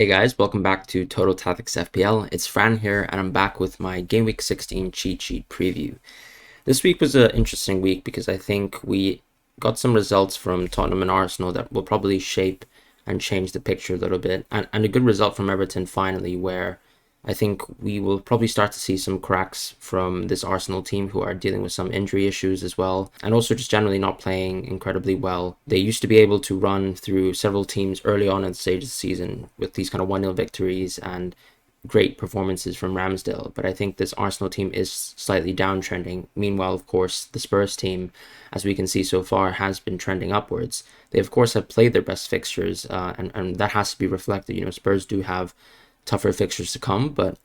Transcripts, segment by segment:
Hey guys, welcome back to Total Tactics FPL. It's Fran here, and I'm back with my Gameweek 16 cheat sheet preview. This week was an interesting week because I think we got some results from Tottenham and Arsenal that will probably shape and change the picture a little bit, and a good result from Everton finally, where I think we will probably start to see some cracks from this Arsenal team who are dealing with some injury issues as well, and also just generally not playing incredibly well. They used to be able to run through several teams early on in the stage of the season with these kind of 1-0 victories and great performances from Ramsdale, but I think this Arsenal team is slightly downtrending. Meanwhile, of course, the Spurs team, as we can see so far, has been trending upwards. They, of course, have played their best fixtures, and that has to be reflected. Spurs do have tougher fixtures to come, but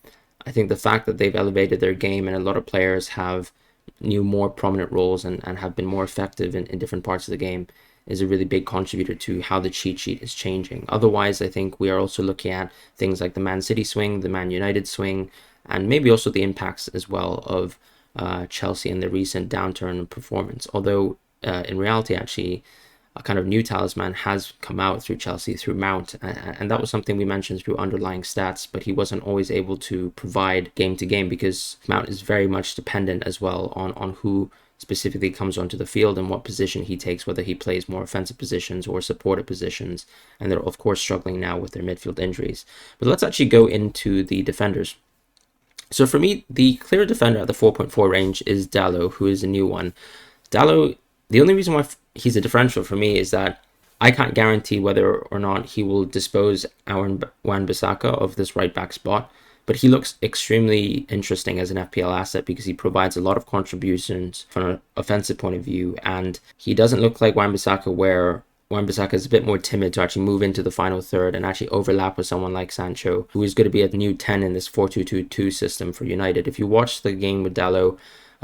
I think the fact that they've elevated their game and a lot of players have new, more prominent roles and have been more effective in different parts of the game is a really big contributor to how the cheat sheet is changing. Otherwise, I think we are also looking at things like the Man City swing, the Man United swing, and maybe also the impacts as well of Chelsea and the recent downturn in performance. Although in reality, actually, a kind of new talisman has come out through Chelsea, through Mount, and that was something we mentioned through underlying stats, but he wasn't always able to provide game to game because Mount is very much dependent as well on who specifically comes onto the field and what position he takes, whether he plays more offensive positions or supportive positions, and they're of course struggling now with their midfield injuries. But let's actually go into the defenders. So for me, the clear defender at the 4.4 range is Dalot, who is a new one. Dalot, the only reason why he's a differential for me is that I can't guarantee whether or not he will dispose Aaron Wan-Bissaka of this right back spot, but he looks extremely interesting as an FPL asset because he provides a lot of contributions from an offensive point of view, and he doesn't look like Wan-Bissaka, where Wan-Bissaka is a bit more timid to actually move into the final third and actually overlap with someone like Sancho, who is going to be a new 10 in this 4-2-2-2 system for United. If you watch the game with Dalot,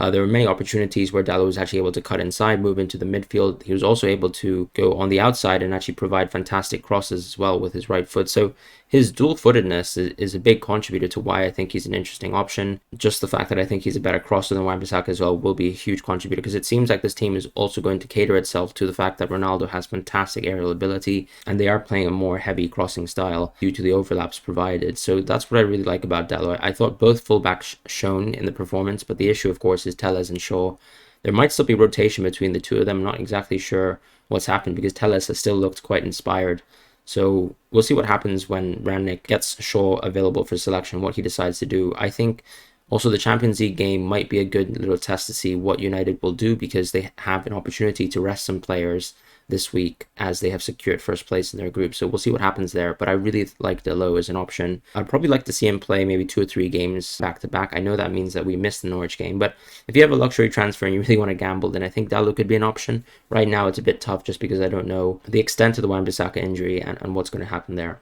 there were many opportunities where Dalot was actually able to cut inside, move into the midfield. He was also able to go on the outside and actually provide fantastic crosses as well with his right foot. So his dual-footedness is a big contributor to why I think he's an interesting option. Just the fact that I think he's a better crosser than Wan-Bissaka as well will be a huge contributor, because it seems like this team is also going to cater itself to the fact that Ronaldo has fantastic aerial ability and they are playing a more heavy crossing style due to the overlaps provided. So that's what I really like about Dalot. I thought both fullbacks shone in the performance, but the issue, of course, is Telles and Shaw. There might still be rotation between the two of them. I'm not exactly sure what's happened because Telles has still looked quite inspired. So we'll see what happens when Rangnick gets Shaw available for selection, what he decides to do. I think also the Champions League game might be a good little test to see what United will do, because they have an opportunity to rest some players this week as they have secured first place in their group. So we'll see what happens there. But I really like Dalot as an option. I'd probably like to see him play maybe 2 or 3 games back to back. I know that means that we missed the Norwich game, but if you have a luxury transfer and you really want to gamble, then I think Dalot could be an option. Right now it's a bit tough just because I don't know the extent of the Wan-Bissaka injury and what's going to happen there.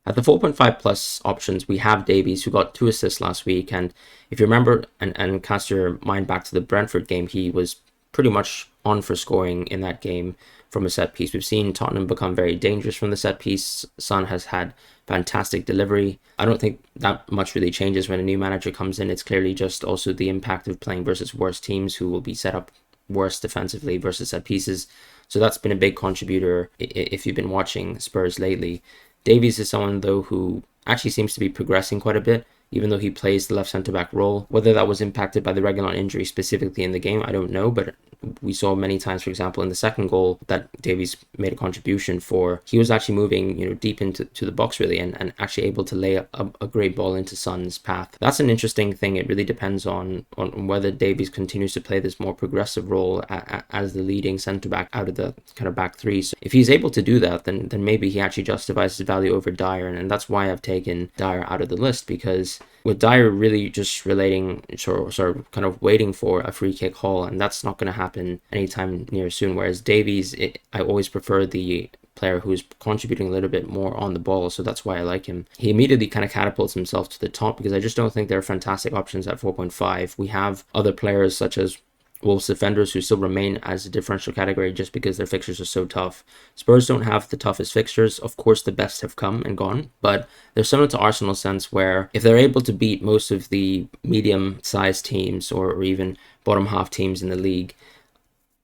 At the 4.5 plus options, we have Davies, who got 2 assists last week. And if you remember and cast your mind back to the Brentford game, he was pretty much on for scoring in that game from a set piece. We've seen Tottenham become very dangerous from the set piece. Son has had fantastic delivery. I don't think that much really changes when a new manager comes in. It's clearly just also the impact of playing versus worse teams who will be set up worse defensively versus set pieces. So that's been a big contributor if you've been watching Spurs lately. Davies is someone, though, who actually seems to be progressing quite a bit, even though he plays the left centre-back role. Whether that was impacted by the Reguilon injury specifically in the game, I don't know, but we saw many times, for example, in the second goal that Davies made a contribution for. He was actually moving, deep into the box, really, and actually able to lay a great ball into Son's path. That's an interesting thing. It really depends on whether Davies continues to play this more progressive role as the leading centre-back out of the kind of back three. So if he's able to do that, then maybe he actually justifies his value over Dyer, and that's why I've taken Dyer out of the list, because with Dyer really just relating, sort of kind of waiting for a free kick haul, and that's not going to happen anytime near soon. Whereas Davies, I always prefer the player who's contributing a little bit more on the ball, so that's why I like him. He immediately kind of catapults himself to the top because I just don't think there are fantastic options at 4.5. We have other players such as Wolves defenders who still remain as a differential category just because their fixtures are so tough. Spurs don't have the toughest fixtures. Of course, the best have come and gone, but they're similar to Arsenal's sense where if they're able to beat most of the medium-sized teams or even bottom half teams in the league,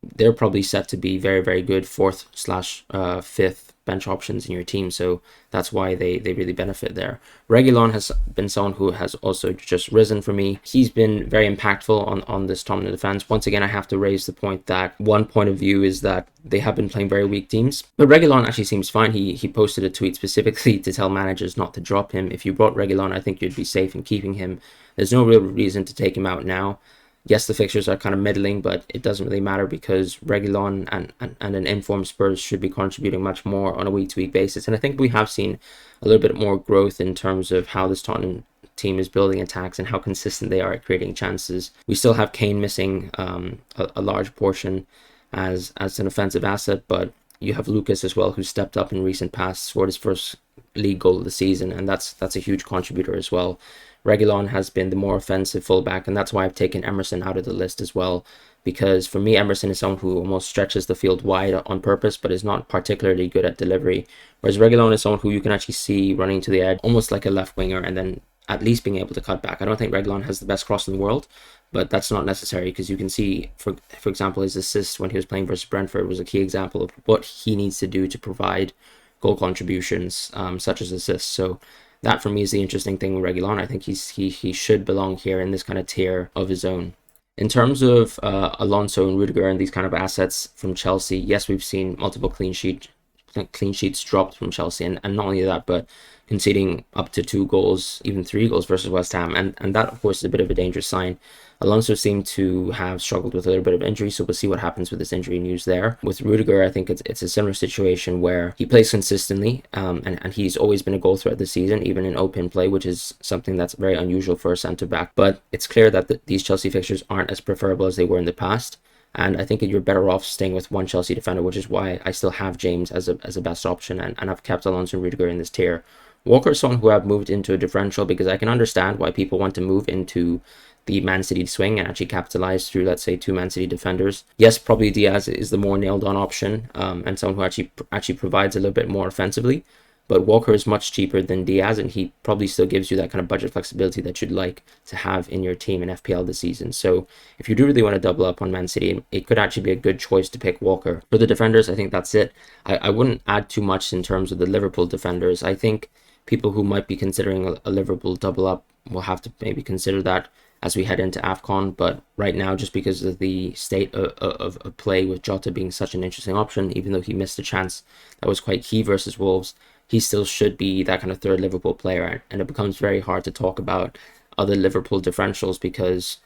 they're probably set to be very, very good fourth slash fifth bench options in your team. So that's why they really benefit there. Reguilon has been someone who has also just risen for me. He's been very impactful on this Tottenham defense. Once again, I have to raise the point that one point of view is that they have been playing very weak teams. But Reguilon actually seems fine. He posted a tweet specifically to tell managers not to drop him. If you brought Reguilon, I think you'd be safe in keeping him. There's no real reason to take him out now. Yes, the fixtures are kind of middling, but it doesn't really matter because Reguilon and an informed Spurs should be contributing much more on a week-to-week basis. And I think we have seen a little bit more growth in terms of how this Tottenham team is building attacks and how consistent they are at creating chances. We still have Kane missing a large portion as an offensive asset, but you have Lucas as well, who stepped up in recent past, scored his first league goal of the season, and that's a huge contributor as well. Reguilon has been the more offensive fullback, and that's why I've taken Emerson out of the list as well, because for me, Emerson is someone who almost stretches the field wide on purpose, but is not particularly good at delivery, whereas Reguilon is someone who you can actually see running to the edge, almost like a left winger, and then at least being able to cut back. I don't think Reguilon has the best cross in the world, but that's not necessary because you can see, for example, his assist when he was playing versus Brentford was a key example of what he needs to do to provide goal contributions, such as assists. So that for me is the interesting thing with Reguilon. I think he should belong here in this kind of tier of his own. In terms of Alonso and Rudiger and these kind of assets from Chelsea, yes, we've seen multiple clean sheets dropped from Chelsea, and not only that, but conceding up to 2 goals, even 3 goals versus West Ham, and that of course is a bit of a dangerous sign. Alonso seemed to have struggled with a little bit of injury, so we'll see what happens with this injury news there. With Rudiger, I think it's a similar situation where he plays consistently, and he's always been a goal threat this season, even in open play, which is something that's very unusual for a centre-back. But it's clear that these Chelsea fixtures aren't as preferable as they were in the past. And I think you're better off staying with one Chelsea defender, which is why I still have James as a best option, and I've kept Alonso and Rudiger in this tier. Walker is someone who I've moved into a differential because I can understand why people want to move into the Man City swing and actually capitalize through, let's say, 2 Man City defenders. Yes, probably Diaz is the more nailed-on option, and someone who actually provides a little bit more offensively. But Walker is much cheaper than Diaz, and he probably still gives you that kind of budget flexibility that you'd like to have in your team in FPL this season. So if you do really want to double up on Man City, it could actually be a good choice to pick Walker. For the defenders, I think that's it. I wouldn't add too much in terms of the Liverpool defenders. I think people who might be considering a Liverpool double up will have to maybe consider that as we head into AFCON, but right now, just because of the state of play with Jota being such an interesting option, even though he missed a chance that was quite key versus Wolves, he still should be that kind of third Liverpool player, and it becomes very hard to talk about other Liverpool differentials because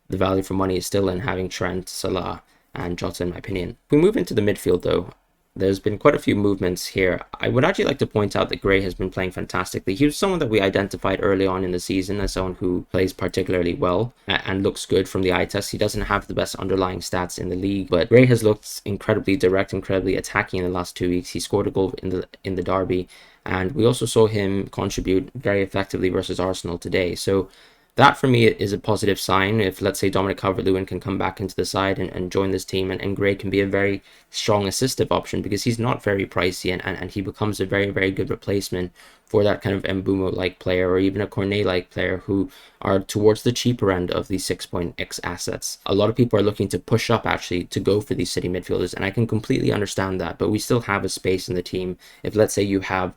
the value for money is still in having Trent, Salah, and Jota, in my opinion. If we move into the midfield, though, there's been quite a few movements here. I would actually like to point out that Gray has been playing fantastically. He was someone that we identified early on in the season as someone who plays particularly well and looks good from the eye test. He doesn't have the best underlying stats in the league, but Gray has looked incredibly direct, incredibly attacking in the last 2 weeks. He scored a goal in the derby, and we also saw him contribute very effectively versus Arsenal today. So that for me is a positive sign. If, let's say, Dominic Calvert-Lewin can come back into the side and join this team, and Gray can be a very strong assistive option because he's not very pricey, and he becomes a very, very good replacement for that kind of Mbeumo-like player or even a Cornet-like player who are towards the cheaper end of these 6-point-X assets. A lot of people are looking to push up actually to go for these City midfielders, and I can completely understand that, but we still have a space in the team. If, let's say, you have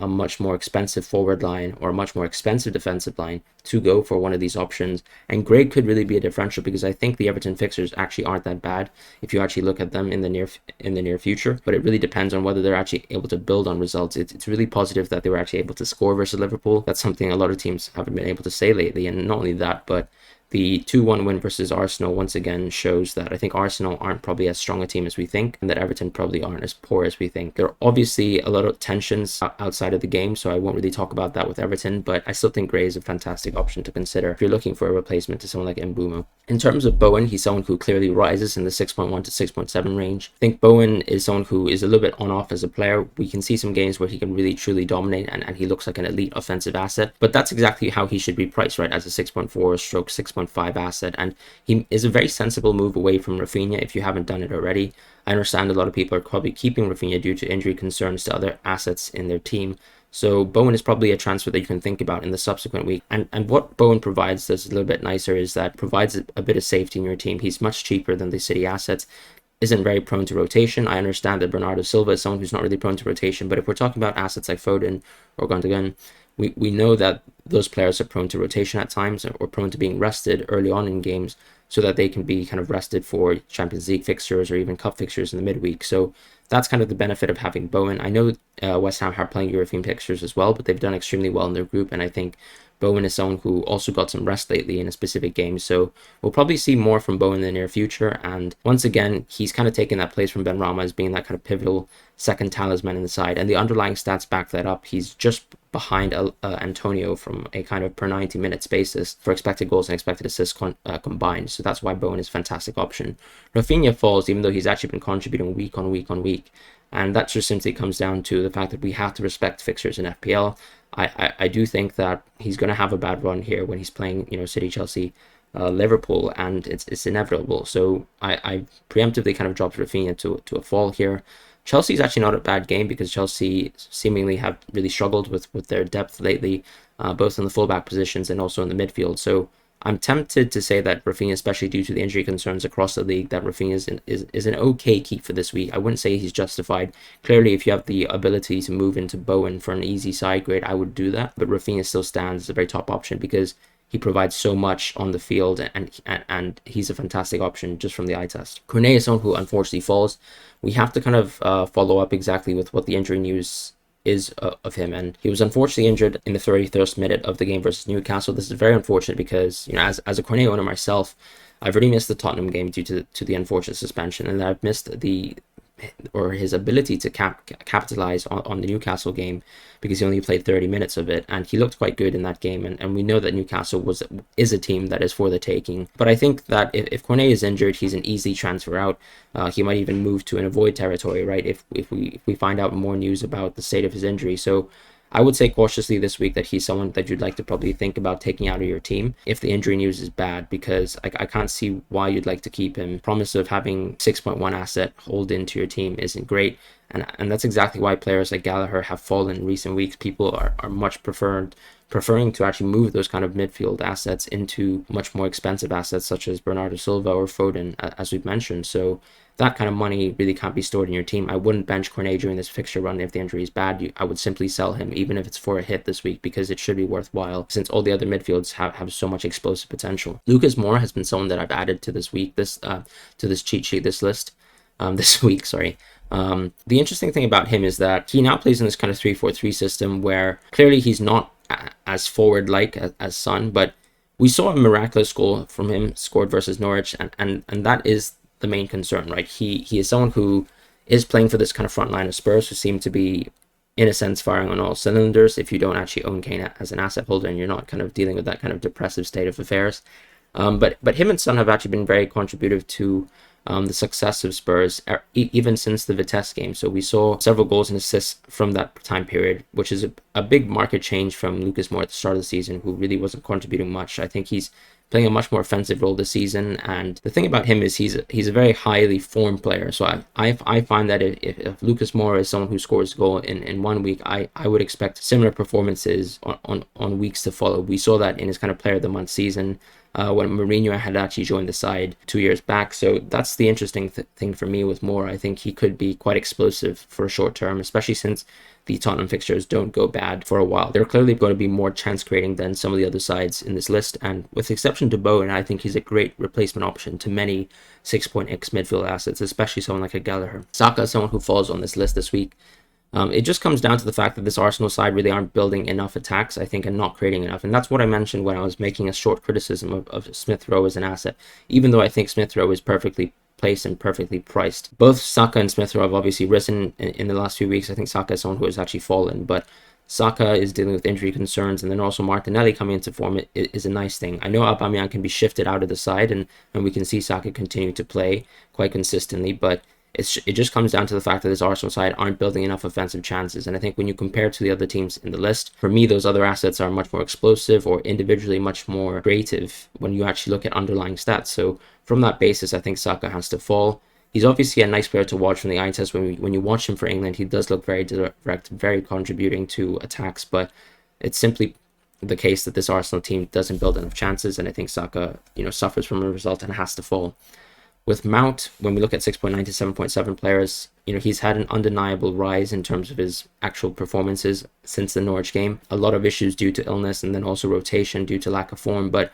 a much more expensive forward line or a much more expensive defensive line, to go for one of these options. And Gray could really be a differential because I think the Everton fixtures actually aren't that bad if you actually look at them in the near future. But it really depends on whether they're actually able to build on results. It's really positive that they were actually able to score versus Liverpool. That's something a lot of teams haven't been able to say lately. And not only that, but the 2-1 win versus Arsenal once again shows that I think Arsenal aren't probably as strong a team as we think, and that Everton probably aren't as poor as we think. There are obviously a lot of tensions outside of the game, so I won't really talk about that with Everton, but I still think Gray is a fantastic option to consider if you're looking for a replacement to someone like Mbeumo. In terms of Bowen, he's someone who clearly rises in the 6.1 to 6.7 range. I think Bowen is someone who is a little bit on-off as a player. We can see some games where he can really truly dominate, and he looks like an elite offensive asset, but that's exactly how he should be priced, right, as a 6.4 stroke 6.5 asset, and he is a very sensible move away from Rafinha if you haven't done it already. I understand a lot of people are probably keeping Rafinha due to injury concerns to other assets in their team, so Bowen is probably a transfer that you can think about in the subsequent week. And what Bowen provides that's a little bit nicer is that provides a bit of safety in your team. He's much cheaper than the City assets. isn't very prone to rotation. I understand that Bernardo Silva is someone who's not really prone to rotation, but if we're talking about assets like Foden or Gundogan, we know that those players are prone to rotation at times, or prone to being rested early on in games, so that they can be kind of rested for Champions League fixtures or even cup fixtures in the midweek. So that's kind of the benefit of having Bowen. I know West Ham are playing European fixtures as well, but they've done extremely well in their group, and I think Bowen is someone who also got some rest lately in a specific game, so we'll probably see more from Bowen in the near future. And once again, he's kind of taken that place from Benrahma as being that kind of pivotal second talisman in the side, and the underlying stats back that up. He's just behind Antonio from a kind of per 90 minutes basis for expected goals and expected assists combined, so that's why Bowen is a fantastic option. Rafinha falls, even though he's actually been contributing week on week on week, and that just simply comes down to the fact that we have to respect fixtures in FPL. I do think that he's going to have a bad run here when he's playing, City, Chelsea, Liverpool, and it's inevitable. So I preemptively kind of dropped Rafinha to a fall here. Chelsea's actually not a bad game because Chelsea seemingly have really struggled with their depth lately, both in the fullback positions and also in the midfield. So I'm tempted to say that Rafinha, especially due to the injury concerns across the league, that Rafinha is an okay keep for this week. I wouldn't say he's justified. Clearly, if you have the ability to move into Bowen for an easy side grade, I would do that. But Rafinha still stands as a very top option because he provides so much on the field, and he's a fantastic option just from the eye test. Cornet is someone who unfortunately falls. We have to kind of follow up exactly with what the injury news is of him, and he was unfortunately injured in the 31st minute of the game versus Newcastle. This is very unfortunate because, as a Cornet owner myself, I've already missed the Tottenham game due to the unfortunate suspension, and I've missed his ability to capitalize on the Newcastle game because he only played 30 minutes of it, and he looked quite good in that game, and we know that Newcastle is a team that is for the taking. But I think that if Cornet is injured, he's an easy transfer out. He might even move to an avoid territory, right, if we find out more news about the state of his injury. So I would say cautiously this week that he's someone that you'd like to probably think about taking out of your team if the injury news is bad, because I can't see why you'd like to keep him. Promise of having 6.1 asset hold into your team isn't great, and that's exactly why players like Gallagher have fallen in recent weeks. People are much preferring to actually move those kind of midfield assets into much more expensive assets such as Bernardo Silva or Foden, as we've mentioned. So that kind of money really can't be stored in your team. I wouldn't bench Cornet during this fixture run if the injury is bad. I would simply sell him, even if it's for a hit this week, because it should be worthwhile since all the other midfields have so much explosive potential. Lucas Moura has been someone that I've added to this week, to this cheat sheet, this week, sorry. The interesting thing about him is that he now plays in this kind of 3-4-3 system where clearly he's not as forward-like as Son, but we saw a miraculous goal from him scored versus Norwich, and that is the main concern, right? He is someone who is playing for this kind of front line of Spurs, who seem to be, in a sense, firing on all cylinders if you don't actually own Kane as an asset holder and you're not kind of dealing with that kind of depressive state of affairs. But him and Son have actually been very contributive to the success of Spurs, even since the Vitesse game. So we saw several goals and assists from that time period, which is a big market change from Lucas Moura at the start of the season, who really wasn't contributing much. I think he's playing a much more offensive role this season, and the thing about him is he's a very highly formed player. So I find that if Lucas Moura is someone who scores a goal in 1 week, I would expect similar performances on weeks to follow. We saw that in his kind of player of the month season when Mourinho had actually joined the side 2 years back. So that's the interesting thing for me with Moura. I think he could be quite explosive for a short term, especially since the Tottenham fixtures don't go bad for a while. They're clearly going to be more chance creating than some of the other sides in this list, and with the exception to Bowen, I think he's a great replacement option to many 6.x midfield assets, especially someone like a Gallagher. Saka is someone who falls on this list this week. It just comes down to the fact that this Arsenal side really aren't building enough attacks, I think, and not creating enough. And that's what I mentioned when I was making a short criticism of Smith Rowe as an asset, even though I think Smith Rowe is perfectly placed and perfectly priced. Both Saka and Smith Rowe have obviously risen in the last few weeks. I think Saka is someone who has actually fallen, but Saka is dealing with injury concerns, and then also Martinelli coming into form is a nice thing. I know Aubameyang can be shifted out of the side, and we can see Saka continue to play quite consistently, but it just comes down to the fact that this Arsenal side aren't building enough offensive chances. And I think when you compare to the other teams in the list, for me, those other assets are much more explosive or individually much more creative when you actually look at underlying stats. So from that basis, I think Saka has to fall. He's obviously a nice player to watch from the eye test. When you watch him for England, he does look very direct, very contributing to attacks, but it's simply the case that this Arsenal team doesn't build enough chances, and I think Saka, suffers from a result and has to fall. With Mount, when we look at 6.9 to 7.7 players, he's had an undeniable rise in terms of his actual performances since the Norwich game. A lot of issues due to illness and then also rotation due to lack of form. But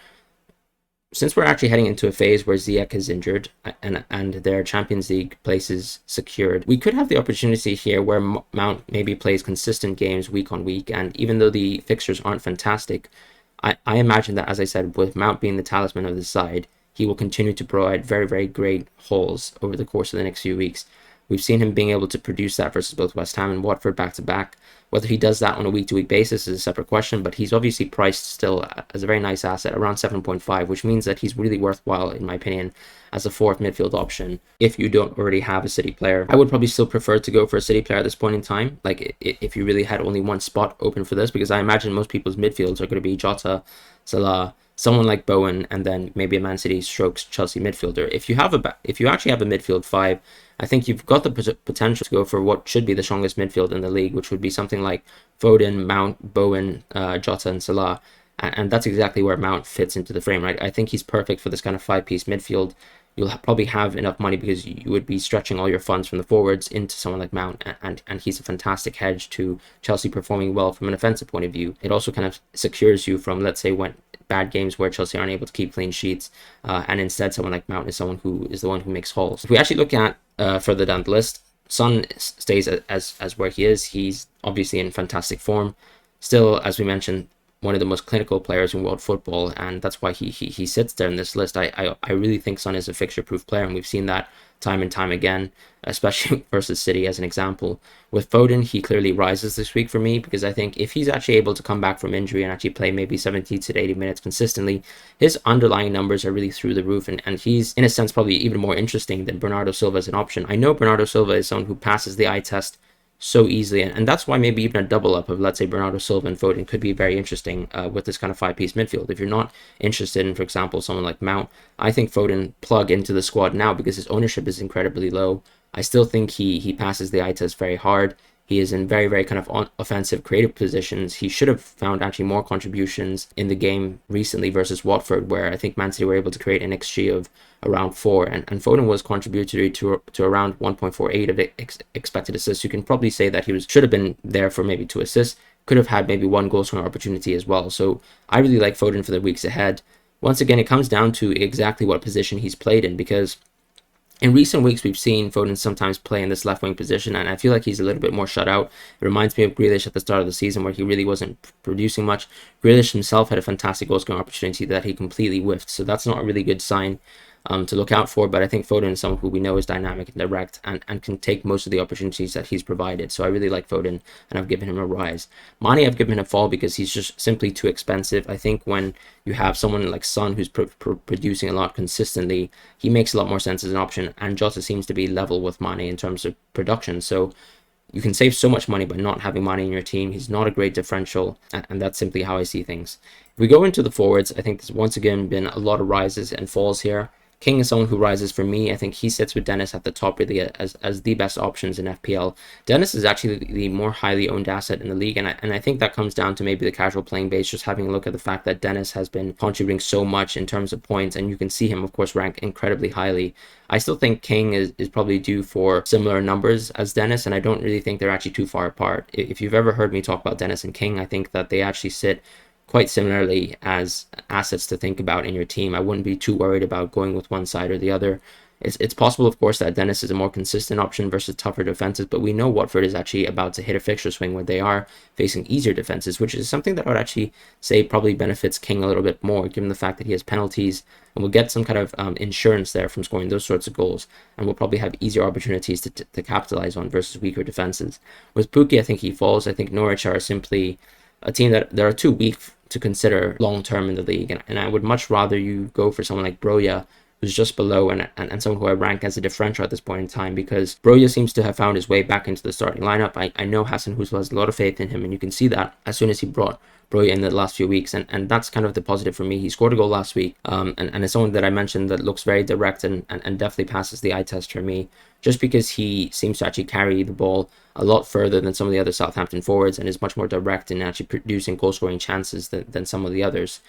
since we're actually heading into a phase where Ziyech is injured and their Champions League places secured, we could have the opportunity here where Mount maybe plays consistent games week on week. And even though the fixtures aren't fantastic, I imagine that, as I said, with Mount being the talisman of the side, he will continue to provide very, very great hauls over the course of the next few weeks. We've seen him being able to produce that versus both West Ham and Watford back to back. Whether he does that on a week-to-week basis is a separate question, but he's obviously priced still as a very nice asset, around 7.5, which means that he's really worthwhile, in my opinion, as a fourth midfield option if you don't already have a City player. I would probably still prefer to go for a City player at this point in time, like if you really had only one spot open for this, because I imagine most people's midfields are going to be Jota, Salah, someone like Bowen, and then maybe a Man City strokes Chelsea midfielder. If you actually have a midfield five, I think you've got the potential to go for what should be the strongest midfield in the league, which would be something like Foden, Mount, Bowen, Jota, and Salah. And that's exactly where Mount fits into the frame, right? I think he's perfect for this kind of five-piece midfield. You'll probably have enough money because you would be stretching all your funds from the forwards into someone like Mount, and he's a fantastic hedge to Chelsea performing well from an offensive point of view. It also kind of secures you from, let's say, when bad games where Chelsea aren't able to keep clean sheets, and instead someone like Mount is someone who is the one who makes hauls. If we actually look at further down the list, Son stays as where he is. He's obviously in fantastic form. Still, as we mentioned, one of the most clinical players in world football, and that's why he sits there in this list. I really think Son is a fixture-proof player, and we've seen that time and time again, especially versus City as an example. With Foden, he clearly rises this week for me, because I think if he's actually able to come back from injury and actually play maybe 70 to 80 minutes consistently, his underlying numbers are really through the roof, and he's, in a sense, probably even more interesting than Bernardo Silva as an option. I know Bernardo Silva is someone who passes the eye test so easily, and that's why maybe even a double up of, let's say, Bernardo Silva and Foden could be very interesting with this kind of five-piece midfield. If you're not interested in, for example, someone like Mount, I think Foden plug into the squad now because his ownership is incredibly low. I still think he passes the eye test very hard. He is in very, very kind of offensive, creative positions. He should have found actually more contributions in the game recently versus Watford, where I think Man City were able to create an XG of around 4, and Foden was contributory to around 1.48 of expected assists. You can probably say that he should have been there for maybe 2 assists, could have had maybe 1 goal scoring opportunity as well. So I really like Foden for the weeks ahead. Once again, it comes down to exactly what position he's played in, because in recent weeks, we've seen Foden sometimes play in this left-wing position, and I feel like he's a little bit more shut out. It reminds me of Grealish at the start of the season, where he really wasn't producing much. Grealish himself had a fantastic goal-scoring opportunity that he completely whiffed, so that's not a really good sign to look out for. But I think Foden is someone who we know is dynamic and direct and can take most of the opportunities that he's provided. So I really like Foden, and I've given him a rise. Mane, I've given him a fall because he's just simply too expensive. I think when you have someone like Son who's producing a lot consistently, he makes a lot more sense as an option, and Jota seems to be level with Mane in terms of production. So you can save so much money by not having Mane in your team. He's not a great differential, and that's simply how I see things. If we go into the forwards, I think there's once again been a lot of rises and falls here. King is someone who rises for me. I think he sits with Dennis at the top really as the best options in FPL. Dennis is actually the more highly owned asset in the league, and I think that comes down to maybe the casual playing base, just having a look at the fact that Dennis has been contributing so much in terms of points, and you can see him, of course, rank incredibly highly. I still think King is probably due for similar numbers as Dennis, and I don't really think they're actually too far apart. If you've ever heard me talk about Dennis and King, I think that they actually sit quite similarly as assets to think about in your team. I wouldn't be too worried about going with one side or the other. It's possible, of course, that Dennis is a more consistent option versus tougher defenses, but we know Watford is actually about to hit a fixture swing where they are facing easier defenses, which is something that I would actually say probably benefits King a little bit more, given the fact that he has penalties and will get some kind of insurance there from scoring those sorts of goals, and will probably have easier opportunities to capitalize on versus weaker defenses. With Pukki, I think he falls. I think Norwich are simply a team that they are too weak to consider long-term in the league, and I would much rather you go for someone like Broja, who's just below, and someone who I rank as a differential at this point in time, because Broja seems to have found his way back into the starting lineup. I know Hassan Hussel has a lot of faith in him, and you can see that as soon as he brought Broja in the last few weeks, and that's kind of the positive for me. He scored a goal last week, and it's someone that I mentioned that looks very direct and definitely passes the eye test for me, just because he seems to actually carry the ball a lot further than some of the other Southampton forwards and is much more direct in actually producing goal-scoring chances than some of the others.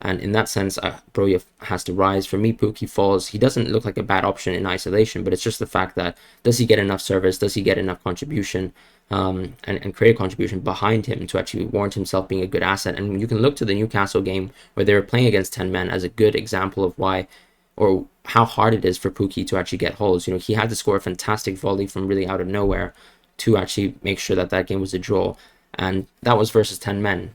And in that sense, Broja has to rise. For me, Pukki falls. He doesn't look like a bad option in isolation, but it's just the fact that does he get enough service? Does he get enough contribution and create a contribution behind him to actually warrant himself being a good asset? And you can look to the Newcastle game where they were playing against 10 men as a good example of why or how hard it is for Pukki to actually get holes. You know, he had to score a fantastic volley from really out of nowhere to actually make sure that that game was a draw. And that was versus 10 men.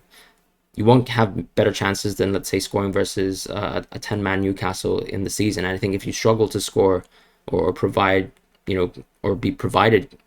You won't have better chances than, let's say, scoring versus a 10-man Newcastle in the season. And I think if you struggle to score or provide, or be provided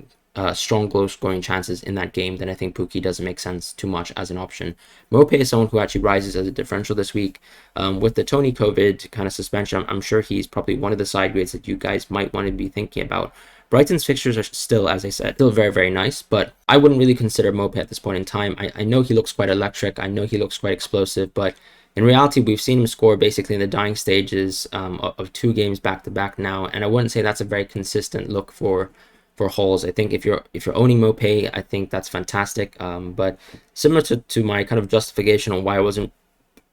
strong goal scoring chances in that game, then I think Pukki doesn't make sense too much as an option. Mope is someone who actually rises as a differential this week. With the Tony COVID kind of suspension, I'm sure he's probably one of the side grades that you guys might want to be thinking about. Brighton's fixtures are still, as I said, still very, very nice, but I wouldn't really consider Mope at this point in time. I know he looks quite electric. I know he looks quite explosive, but in reality, we've seen him score basically in the dying stages of 2 games back-to-back now, and I wouldn't say that's a very consistent look for holes. I think if you're owning Mope, I think that's fantastic. But similar to my kind of justification on why I wasn't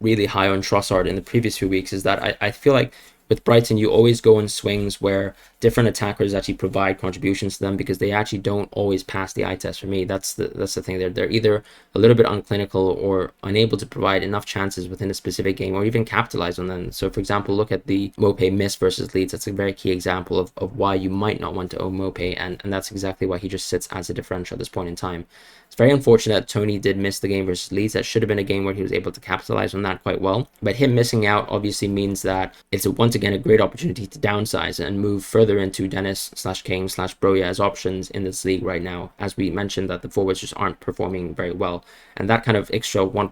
really high on Trossard in the previous few weeks is that I feel like with Brighton, you always go in swings where different attackers actually provide contributions to them because they actually don't always pass the eye test. For me, that's the thing. They're either a little bit unclinical or unable to provide enough chances within a specific game or even capitalize on them. So, for example, look at the Mope miss versus Leeds. That's a very key example of why you might not want to own Mope, and that's exactly why he just sits as a differential at this point in time. It's very unfortunate that Tony did miss the game versus Leeds. That should have been a game where he was able to capitalize on that quite well. But him missing out obviously means that it's once again a great opportunity to downsize and move further into Dennis/Kane/Broja as options in this league right now. As we mentioned, that the forwards just aren't performing very well. And that kind of extra 1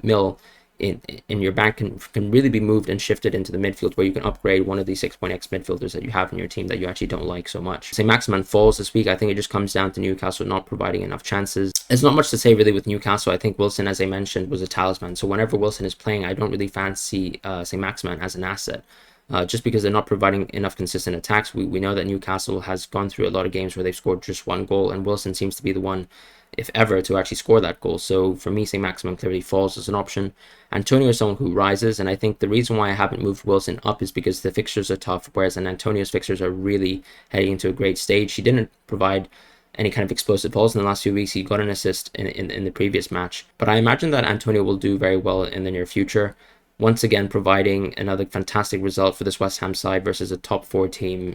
mil in your bank can really be moved and shifted into the midfield, where you can upgrade one of these 6.x midfielders that you have in your team that you actually don't like so much. Say Maximan falls this week. I think it just comes down to Newcastle not providing enough chances. There's not much to say really with Newcastle. I think Wilson, as I mentioned, was a talisman. So whenever Wilson is playing, I don't really fancy say Maximan as an asset. Just because they're not providing enough consistent attacks. We know that Newcastle has gone through a lot of games where they've scored just 1 goal, and Wilson seems to be the one, if ever, to actually score that goal. So for me, St. Maximin clearly falls as an option. Antonio is someone who rises, and I think the reason why I haven't moved Wilson up is because the fixtures are tough, whereas Antonio's fixtures are really heading into a great stage. He didn't provide any kind of explosive balls in the last few weeks. He got an assist in the previous match. But I imagine that Antonio will do very well in the near future. Once again, providing another fantastic result for this West Ham side versus a top 4 team.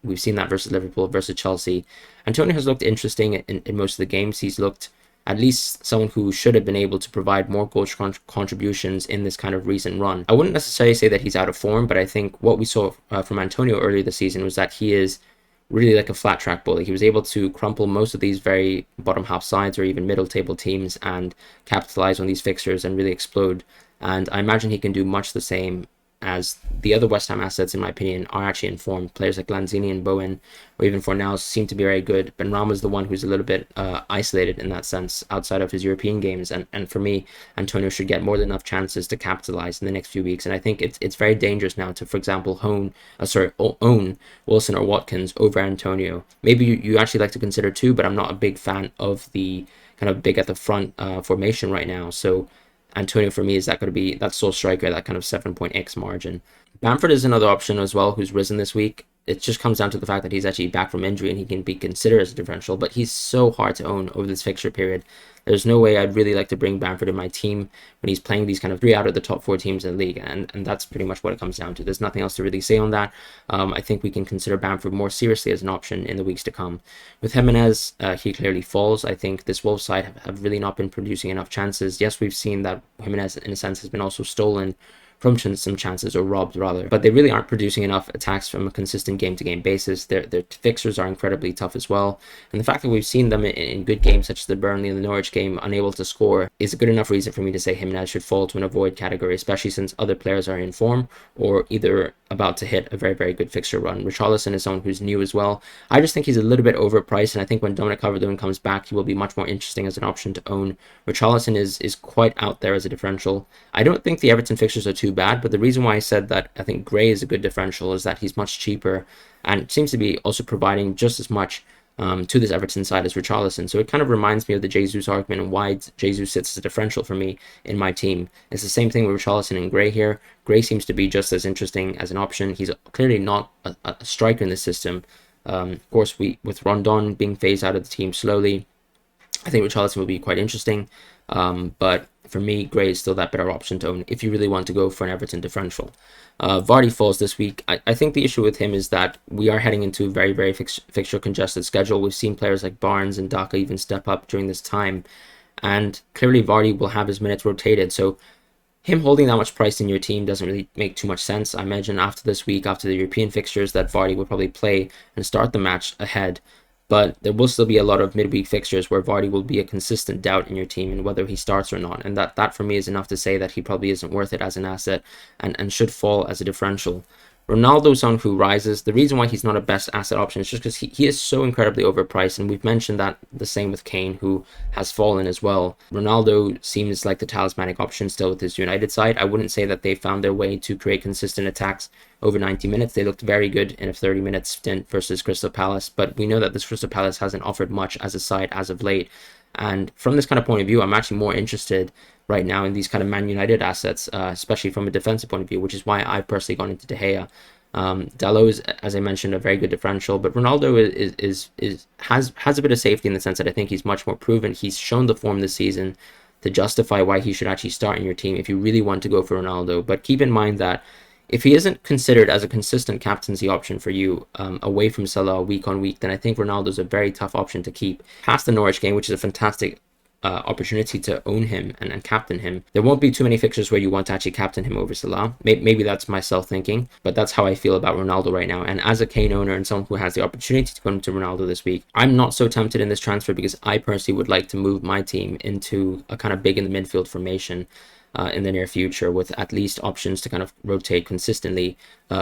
We've seen that versus Liverpool, versus Chelsea. Antonio has looked interesting in most of the games. He's looked at least someone who should have been able to provide more goal contributions in this kind of recent run. I wouldn't necessarily say that he's out of form, but I think what we saw from Antonio earlier this season was that he is really like a flat track bully. He was able to crumple most of these very bottom half sides or even middle table teams and capitalize on these fixtures and really explode. And I imagine he can do much the same as the other West Ham assets, in my opinion, are actually in form. Players like Lanzini and Bowen, or even Fornals, seem to be very good. Benrahma's the one who's a little bit isolated in that sense outside of his European games. And for me, Antonio should get more than enough chances to capitalize in the next few weeks. And I think it's very dangerous now to, for example, own Wilson or Watkins over Antonio. Maybe you actually like to consider 2, but I'm not a big fan of the kind of big at the front formation right now. So Antonio for me is that going to be that sole striker, that kind of 7.x margin. Bamford is another option as well who's risen this week. It just comes down to the fact that he's actually back from injury and he can be considered as a differential, but he's so hard to own over this fixture period. There's no way I'd really like to bring Bamford in my team when he's playing these kind of 3 out of the top 4 teams in the league, and that's pretty much what it comes down to. There's nothing else to really say on that. I think we can consider Bamford more seriously as an option in the weeks to come. With Jimenez, he clearly falls. I think this Wolves side have really not been producing enough chances. Yes, we've seen that Jimenez, in a sense, has been also stolen from some chances, or robbed rather, but they really aren't producing enough attacks from a consistent game-to-game basis. Their fixtures are incredibly tough as well, and the fact that we've seen them in good games such as the Burnley and the Norwich game unable to score is a good enough reason for me to say Jimenez should fall to an avoid category, especially since other players are in form or either about to hit a very, very good fixture run. Richarlison is someone who's new as well. I just think he's a little bit overpriced, and I think when Dominic Calvert-Lewin comes back, he will be much more interesting as an option to own. Richarlison is quite out there as a differential. I don't think the Everton fixtures are too bad, but the reason why I said that I think Gray is a good differential is that he's much cheaper and seems to be also providing just as much to this Everton side as Richarlison. So it kind of reminds me of the Jesus argument and why Jesus sits as a differential for me in my team. It's the same thing with Richarlison and Gray here. Gray seems to be just as interesting as an option. He's clearly not a striker in the system. Of course, with Rondon being phased out of the team slowly, I think Richarlison will be quite interesting. But for me, Gray is still that better option to own if you really want to go for an Everton differential. Vardy falls this week. I think the issue with him is that we are heading into a very, very fixture congested schedule. We've seen players like Barnes and Daka even step up during this time. And clearly Vardy will have his minutes rotated. So him holding that much price in your team doesn't really make too much sense. I imagine after this week, after the European fixtures, that Vardy will probably play and start the match ahead. But there will still be a lot of midweek fixtures where Vardy will be a consistent doubt in your team and whether he starts or not. And that for me is enough to say that he probably isn't worth it as an asset and should fall as a differential. Ronaldo, someone who rises. The reason why he's not a best asset option is just because he is so incredibly overpriced, and we've mentioned that the same with Kane, who has fallen as well. Ronaldo seems like the talismanic option still with his United side. I wouldn't say that they found their way to create consistent attacks over 90 minutes. They looked very good in a 30-minute stint versus Crystal Palace, but we know that this Crystal Palace hasn't offered much as a side as of late. And from this kind of point of view, I'm actually more interested right now in these kind of Man United assets, especially from a defensive point of view, which is why I personally got into De Gea. Dalot is, as I mentioned, a very good differential, but Ronaldo has a bit of safety in the sense that I think he's much more proven. He's shown the form this season to justify why he should actually start in your team if you really want to go for Ronaldo. But keep in mind that if he isn't considered as a consistent captaincy option for you away from Salah week on week, then I think Ronaldo's a very tough option to keep. Past the Norwich game, which is a fantastic opportunity to own him and captain him, there won't be too many fixtures where you want to actually captain him over Salah. Maybe that's myself thinking, but that's how I feel about Ronaldo right now. And as a Kane owner and someone who has the opportunity to go into Ronaldo this week, I'm not so tempted in this transfer because I personally would like to move my team into a kind of big in the midfield formation in the near future, with at least options to kind of rotate consistently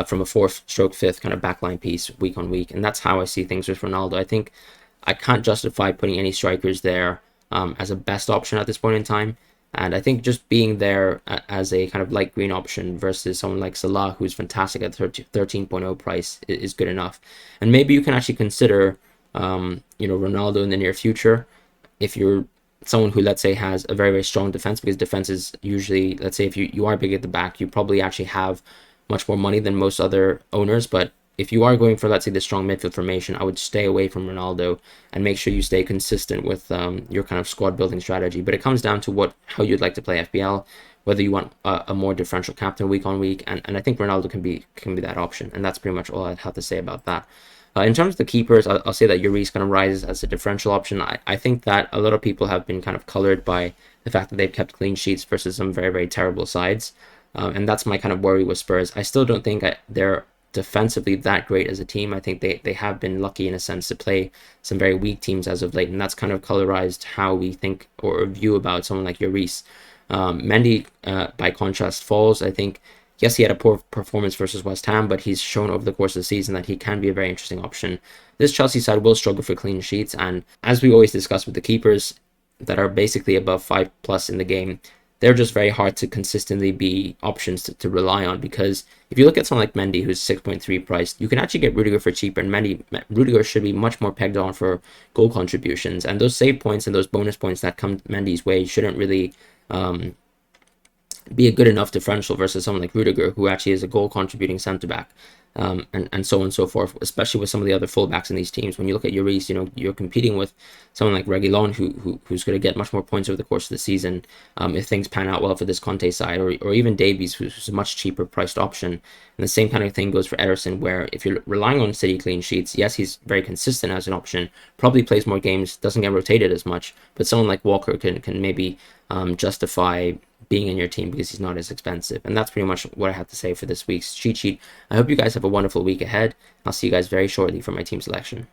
from a 4th/5th kind of backline piece week on week. And that's how I see things with Ronaldo. I think I can't justify putting any strikers there as a best option at this point in time. And I think just being there as a kind of light green option versus someone like Salah, who's fantastic at 13.0 price, is good enough. And maybe you can actually consider, Ronaldo in the near future if you're someone who, let's say, has a very, very strong defense, because defense is usually, let's say, if you are big at the back, you probably actually have much more money than most other owners. But if you are going for, let's say, the strong midfield formation, I would stay away from Ronaldo and make sure you stay consistent with your kind of squad building strategy. But it comes down to how you'd like to play FPL, whether you want a more differential captain week on week, and I think Ronaldo can be that option. And that's pretty much all I'd have to say about that. In terms of the keepers, I'll say that Lloris kind of rises as a differential option. I think that a lot of people have been kind of colored by the fact that they've kept clean sheets versus some very, very terrible sides. And that's my kind of worry with Spurs. I still don't think they're defensively that great as a team. I think they have been lucky in a sense to play some very weak teams as of late. And that's kind of colorized how we think or view about someone like Lloris. Mendy, by contrast, falls. I think, yes, he had a poor performance versus West Ham, but he's shown over the course of the season that he can be a very interesting option. This Chelsea side will struggle for clean sheets, and as we always discuss with the keepers that are basically above 5+ in the game, they're just very hard to consistently be options to rely on, because if you look at someone like Mendy, who's 6.3 priced, you can actually get Rudiger for cheaper, and Rudiger should be much more pegged on for goal contributions, and those save points and those bonus points that come Mendy's way shouldn't really be a good enough differential versus someone like Rudiger, who actually is a goal contributing centre back, and so on and so forth, especially with some of the other fullbacks in these teams. When you look at Lloris, you're competing with someone like Reguilon, who's going to get much more points over the course of the season if things pan out well for this Conte side, or even Davies, who's a much cheaper priced option. And the same kind of thing goes for Ederson, where if you're relying on City clean sheets, yes, he's very consistent as an option, probably plays more games, doesn't get rotated as much, but someone like Walker can maybe justify being in your team because he's not as expensive. And that's pretty much what I have to say for this week's cheat sheet. I hope you guys have a wonderful week ahead. I'll see you guys very shortly for my team selection.